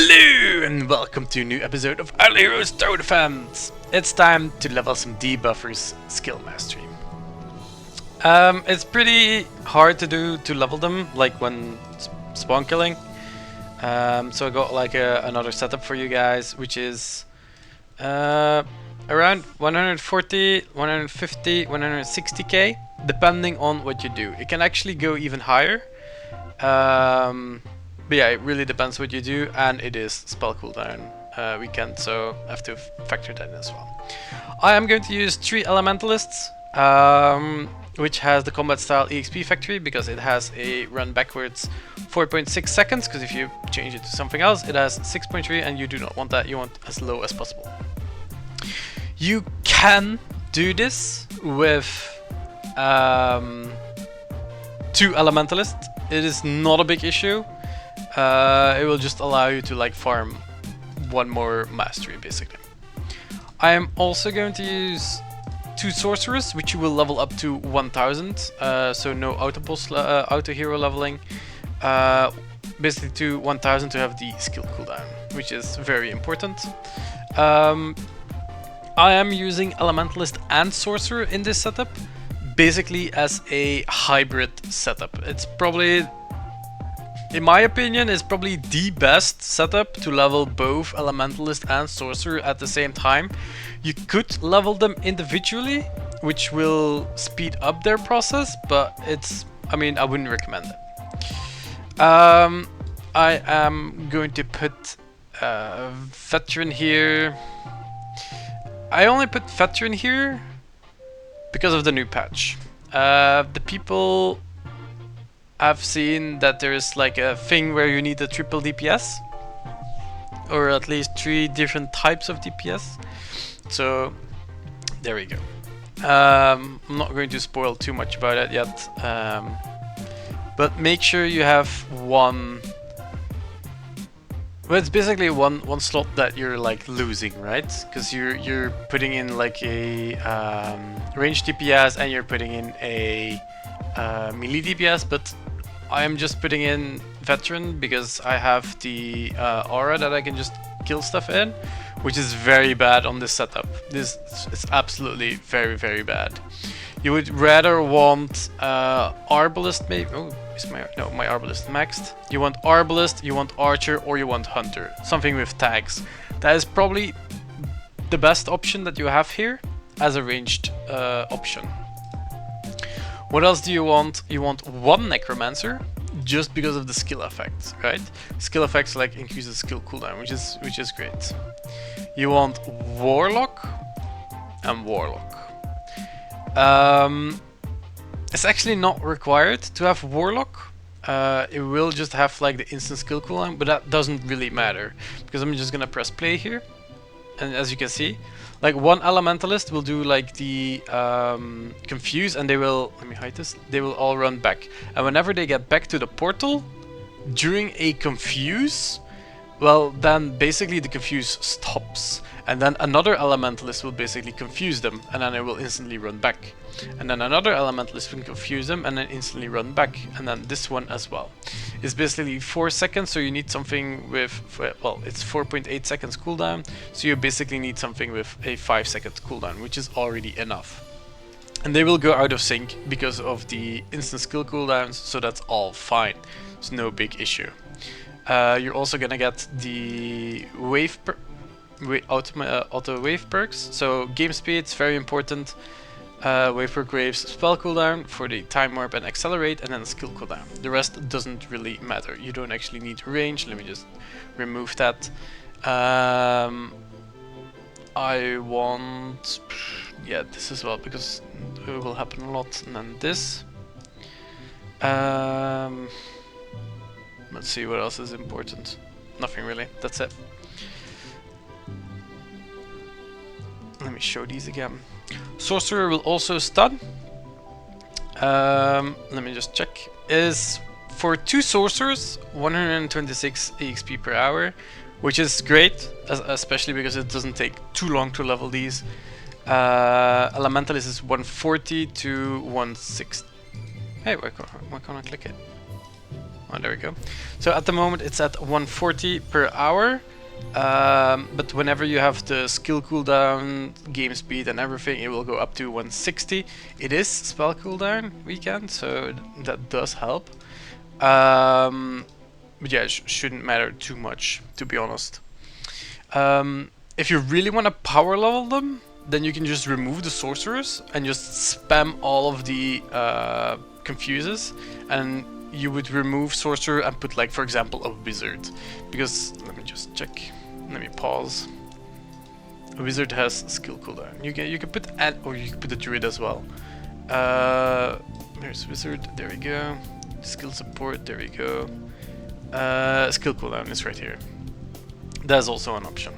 Hello and welcome to a new episode of Our Heroes Tower Defense. It's time to level some debuffers skill mastery. It's pretty hard to level them, like when spawn killing. So I got like another setup for you guys, which is around 140, 150, 160k, depending on what you do. It can actually go even higher. But yeah, it really depends what you do, and it is spell cooldown weekend, so I have to factor that in as well. I am going to use 3 Elementalists, which has the combat style EXP factory because it has a run backwards 4.6 seconds, because if you change it to something else, it has 6.3, and you do not want that, you want as low as possible. You can do this with 2 Elementalists. It is not a big issue. It will just allow you to like farm one more mastery basically. I am also going to use 2 sorcerers, which you will level up to 1000, so no auto hero leveling, basically to 1000 to have the skill cooldown, which is very important. I am using Elementalist and Sorcerer in this setup, basically as a hybrid setup. It's probably, in my opinion, is probably the best setup to level both Elementalist and Sorcerer at the same time. You could level them individually, which will speed up their process, but I wouldn't recommend it. I am going to put Veteran here. I only put Veteran here because of the new patch. The people have seen that there's like a thing where you need a triple DPS, or at least 3 different types of DPS. So there we go. I'm not going to spoil too much about it yet, but make sure you have one. Well, it's basically one slot that you're like losing, right? Because you're putting in like a range DPS and you're putting in a melee DPS, but I am just putting in Veteran because I have the aura that I can just kill stuff in, which is very bad on this setup. This is absolutely very, very bad. You would rather want Arbalist maybe. Oh, my Arbalist maxed. You want Arbalist, you want Archer, or you want Hunter. Something with tags. That is probably the best option that you have here as a ranged option. What else do you want? You want 1 Necromancer, just because of the skill effects, right? Skill effects like increase the skill cooldown, which is great. You want Warlock and Warlock. It's actually not required to have Warlock. It will just have like the instant skill cooldown, but that doesn't really matter because I'm just gonna press play here, and as you can see, like 1 Elementalist will do like the confuse, and they will, let me hide this, they will all run back, and whenever they get back to the portal during a confuse, well, then basically the confuse stops, and then another Elementalist will basically confuse them, and then it will instantly run back, and then another Elementalist will confuse them and then instantly run back, and then this one as well. It's basically 4 seconds, so you need something with, well, it's 4.8 seconds cooldown, so you basically need something with a 5 second cooldown, which is already enough. And they will go out of sync because of the instant skill cooldowns, so that's all fine. It's no big issue. You're also gonna get the auto wave perks, so game speed is very important. Wave perk waves spell cooldown for the time warp and accelerate, and then skill cooldown. The rest doesn't really matter. You don't actually need range. Let me just remove that. I want, yeah, this as well because it will happen a lot, and then this. Let's see what else is important. Nothing really. That's it. Let me show these again. Sorcerer will also stun. Let me just check. Is for 2 sorcerers 126 EXP per hour, which is great, especially because it doesn't take too long to level these. Elementalist is 140 to 160. Hey, why can't I click it? Oh, there we go. So at the moment it's at 140 per hour. But whenever you have the skill cooldown, game speed and everything, it will go up to 160. It is spell cooldown weekend, so that does help. But yeah, it shouldn't matter too much, to be honest. If you really want to power level them, then you can just remove the sorcerers and just spam all of the confuses, and you would remove sorcerer and put, like, for example, a wizard. Because let me just check. Let me pause. A wizard has skill cooldown. You can put or you can put a druid as well. There's wizard. There we go. Skill support. There we go. Skill cooldown is right here. That's also an option.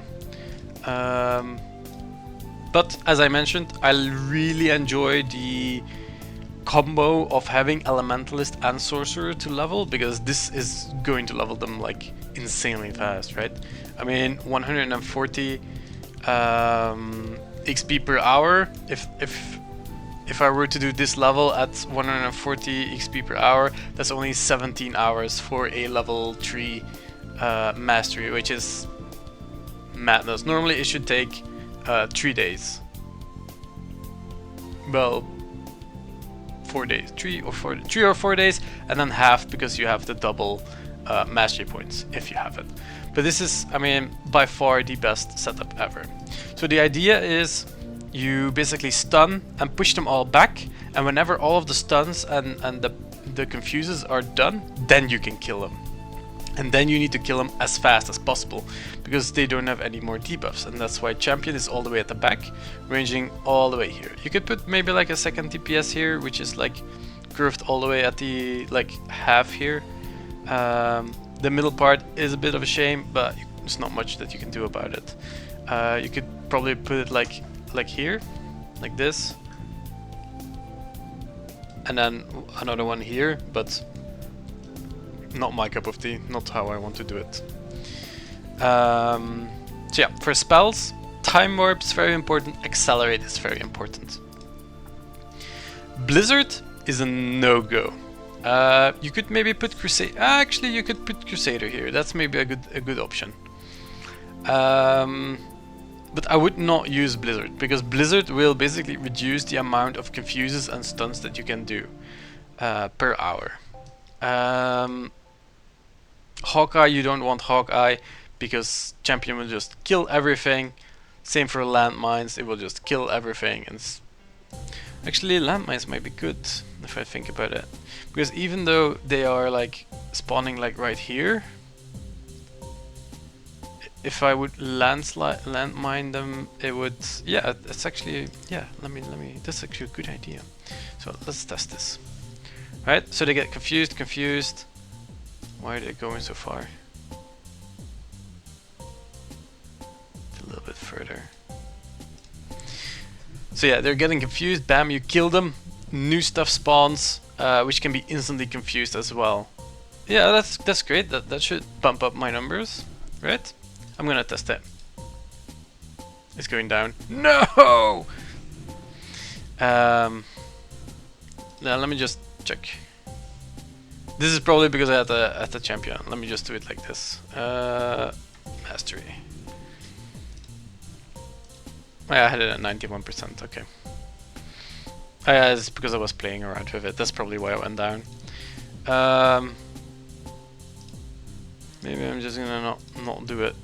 But as I mentioned, I really enjoy the combo of having Elementalist and Sorcerer to level, because this is going to level them like insanely fast, right? I mean, 140 XP per hour. If I were to do this level at 140 XP per hour, that's only 17 hours for a level 3 mastery, which is madness. Normally it should take 3 days. Well, 4 days, 3 or 4 days, and then half because you have the double mastery points if you have it. But this is, I mean, by far the best setup ever. So the idea is you basically stun and push them all back, and whenever all of the stuns and the confuses are done, then you can kill them. And then you need to kill them as fast as possible, because they don't have any more debuffs, and that's why champion is all the way at the back, ranging all the way here. You could put maybe like a second DPS here, which is like curved all the way at the like half here. The middle part is a bit of a shame, but there's not much that you can do about it. You could probably put it like here, like this, and then another one here, but not my cup of tea, not how I want to do it. So yeah, for spells, Time Warp is very important, Accelerate is very important. Blizzard is a no-go. You could maybe put Crusade. Actually, you could put Crusader here. That's maybe a good option. But I would not use Blizzard, because Blizzard will basically reduce the amount of confuses and stuns that you can do per hour. Hawkeye, you don't want Hawkeye, because champion will just kill everything. Same for landmines, it will just kill everything. And actually, landmines might be good if I think about it, because even though they are like spawning like right here, if I would landmine them, it would, yeah, it's actually, yeah, let me, that's actually a good idea. So let's test this. Alright, so they get confused. Why are they going so far? A little bit further. So yeah, they're getting confused, bam, you kill them, new stuff spawns, which can be instantly confused as well. Yeah, that's great, that should bump up my numbers, right? I'm gonna test it. It's going down. No! Now let me just check. This is probably because I had the champion. Let me just do it like this. Mastery. Oh, yeah, I had it at 91%, okay. Oh, yeah, it's because I was playing around with it. That's probably why it went down. Maybe I'm just gonna not do it.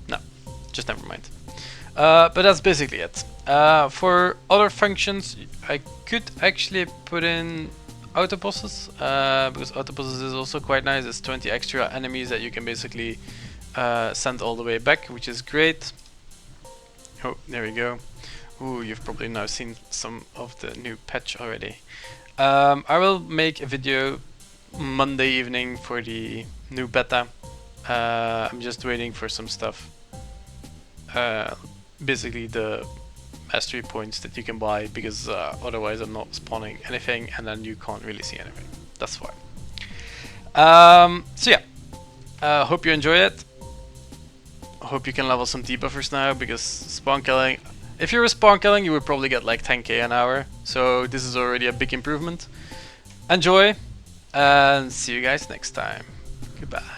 No, just never mind. But that's basically it. For other functions, I could actually put in auto bosses, because auto bosses is also quite nice. It's 20 extra enemies that you can basically send all the way back, which is great. Oh, there we go. Ooh, you've probably now seen some of the new patch already. I will make a video Monday evening for the new beta. I'm just waiting for some stuff. Basically the mastery points that you can buy, because otherwise I'm not spawning anything and then you can't really see anything. That's why. So yeah, hope you enjoy it. Hope you can level some debuffers now, because spawn killing, if you were spawn killing, you would probably get like 10k an hour, so this is already a big improvement. Enjoy, and see you guys next time. Goodbye.